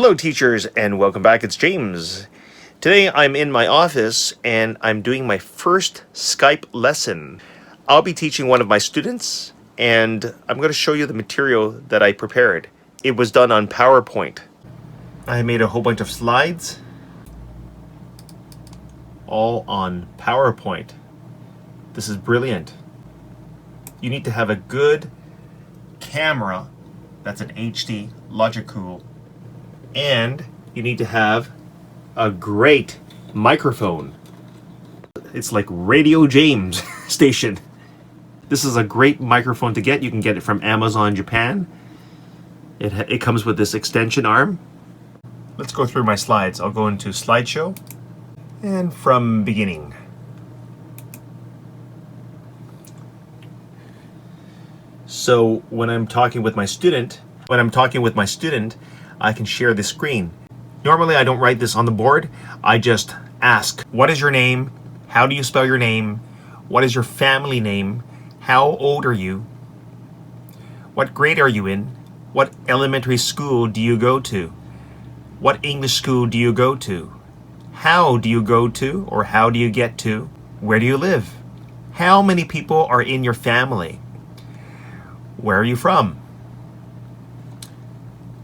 Hello teachers and welcome back. It's James. Today I'm in my office and I'm doing my first Skype lesson. I'll be teaching one of my students and I'm going to show you the material that I prepared. It was done on PowerPoint. I made a whole bunch of slides all on PowerPoint. This is brilliant. You need to have a good camera that's an HD Logicool, and you need to have a great microphone. It's like Radio James station. This is a great microphone to get. You can get it from Amazon Japan. It comes with this extension arm. Let's go through my slides. I'll go into slideshow and from beginning. So when I'm talking with my student, I can share the screen. Normally I don't write this on the board. I just ask, what is your name? How do you spell your name? What is your family name? How old are you? What grade are you in? What elementary school do you go to? What English school do you go to? How do you go to, or how do you get to? Where do you live? How many people are in your family? Where are you from?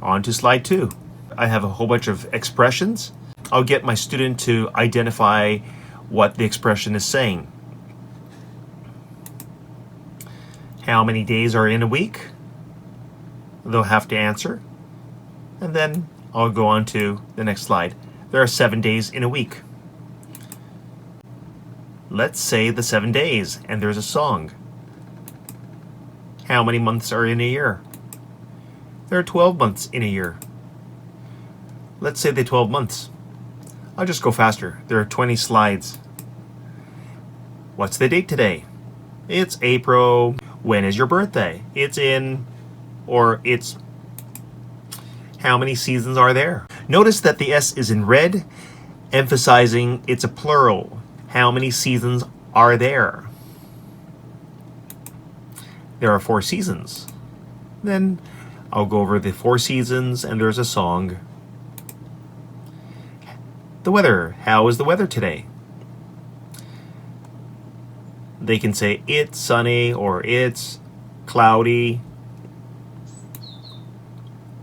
On to slide 2. I have a whole bunch of expressions. I'll get my student to identify what the expression is saying. How many days are in a week? They'll have to answer. And then I'll go on to the next slide. There are 7 days in a week. Let's say the 7 days, and there's a song. How many months are in a year? There are 12 months in a year. Let's say the 12 months. I'll just go faster. There are 20 slides. What's the date today? It's April. When is your birthday? It's in, or it's. How many seasons are there? Notice that the S is in red, emphasizing it's a plural. How many seasons are there? There are 4 seasons. Then I'll go over the 4 seasons and there's a song. The weather. How is the weather today? They can say it's sunny or it's cloudy.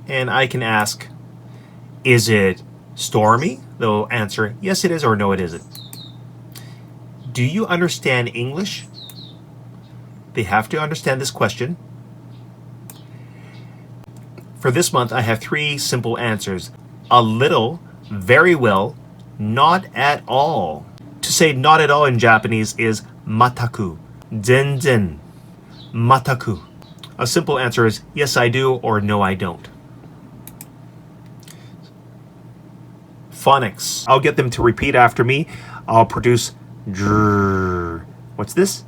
And I can ask, is it stormy? They'll answer, yes it is, or no it isn't. Do you understand English? They have to understand this question. For this month, I have 3 simple answers. A little, very well, not at all. To say not at all in Japanese is mataku. Zenzen. Mataku. A simple answer is yes I do or no I don't. Phonics. I'll get them to repeat after me. I'll produce drrrr. What's this?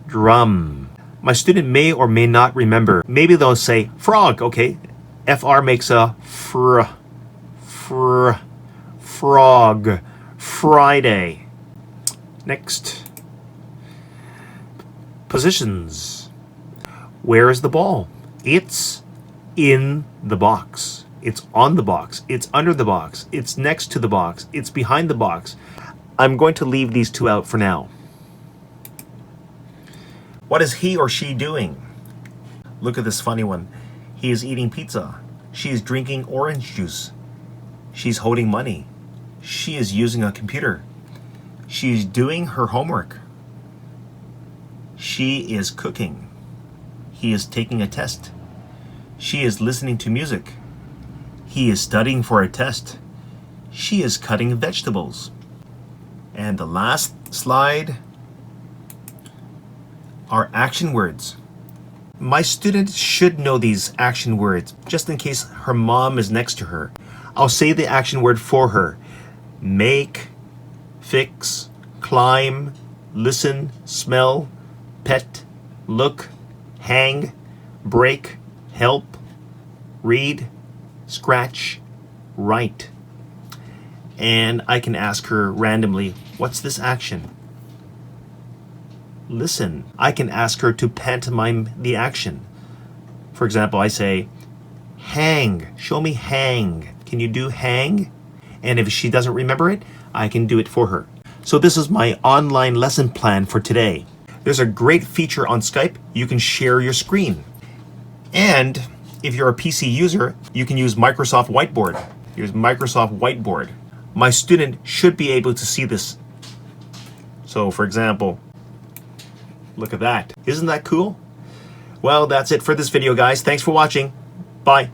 Drum. My student may or may not remember. Maybe they'll say frog. Okay. FR makes a fr. Frog. Friday. Next. Positions. Where is the ball? It's in the box. It's on the box. It's under the box. It's next to the box. It's behind the box. I'm going to leave these 2 out for now. What is he or she doing? Look at this funny one. He is eating pizza. She is drinking orange juice. She's holding money. She is using a computer. She is doing her homework. She is cooking. He is taking a test. She is listening to music. He is studying for a test. She is cutting vegetables. And the last slide are action words. My student should know these action words, just in case her mom is next to her. I'll say the action word for her. Make, fix, climb, listen, smell, pet, look, hang, break, help, read, scratch, write. And I can ask her randomly, what's this action? Listen. I can ask her to pantomime the action. For example, I say, hang. Show me hang. can you do hang? And if she doesn't remember it, I can do it for her. So this is my online lesson plan for today. There's a great feature on Skype. You can share your screen. And if you're a PC user, you can use Microsoft Whiteboard. Here's Microsoft Whiteboard. My student should be able to see this. So for example, look at that. Isn't that cool? Well, that's it for this video, guys. Thanks for watching. Bye.